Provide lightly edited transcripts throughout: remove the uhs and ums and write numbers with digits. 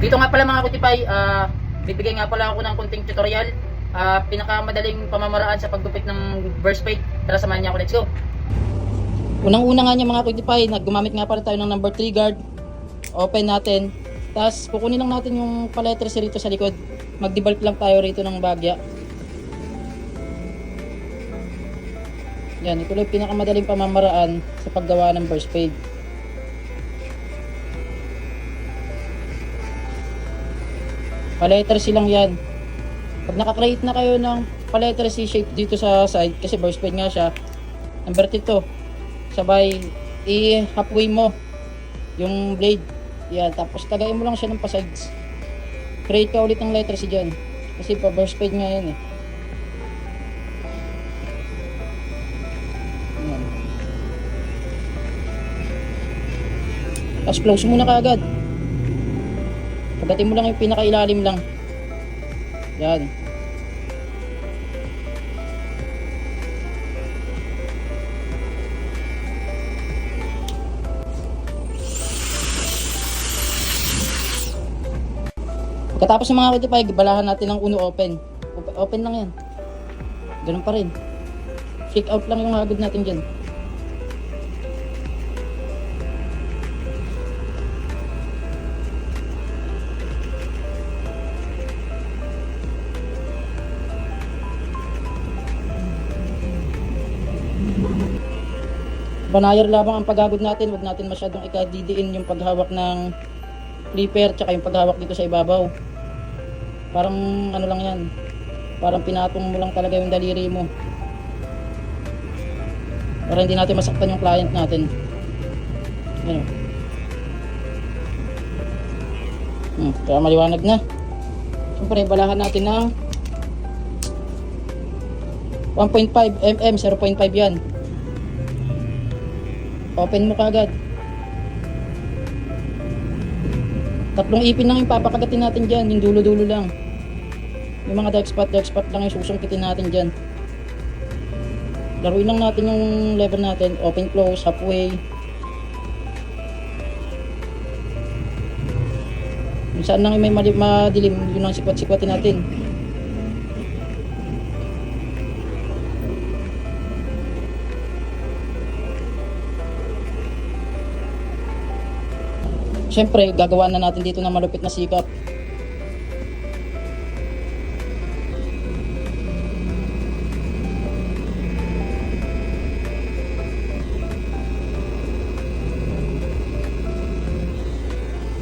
Dito nga pala mga kutipay, bibigay nga pala ako ng konting tutorial. Pinakamadaling pamamaraan sa paggupit ng burst plate. Tara, samahan niya ako, let's go. Unang-una nga niya mga kutipay, gumamit nga pala tayo ng number 3 guard. Open natin. Tapos kukunin lang natin yung paletres rito sa likod. Mag-debulk lang tayo rito ng bagya. Yan, ito lang yung pinakamadaling pamamaraan sa paggawa ng burst plate. Paletres lang yan. Pag nakakreate na kayo ng paletres C-shape dito sa side, kasi burst plate nga siya, number 2 to, sabay i-halfway mo yung blade. Yan, tapos tagayin mo lang siya ng pa-sides. Create ka ulit ng letter C dyan, kasi pa burst plate nga yan eh. Yan. Tapos close muna kaagad. Pagdating mo lang yung pinakailalim lang. Yan. Pagkatapos ng mga kutipay, balahan natin ng uno open. Open lang yan. Ganun pa rin. Flick out lang yung agad natin dyan. Banayar lamang ang paghagod natin, huwag natin masyadong ikadidiin yung paghawak ng flipper tsaka yung paghawak dito sa ibabaw. Parang ano lang yan, parang pinatong mo lang talaga yung daliri mo para hindi natin masaktan yung client natin. Yan o. Kaya maliwanag na. Siyempre balahan natin ng 1.5 mm, 0.5 yan. Open mo kagad. Tatlong ipin lang yung papakagatin natin dyan, yung dulo-dulo lang. Yung mga dark spot lang yung susungkitin natin dyan. Laruin lang natin yung lever natin, open, close, halfway. Kung saan lang may madilim, yun ang sikwat-sikwatin natin. Siyempre, gagawa na natin dito ng malupit na sikap.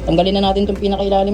Tanggalin na natin itong pinakailalim.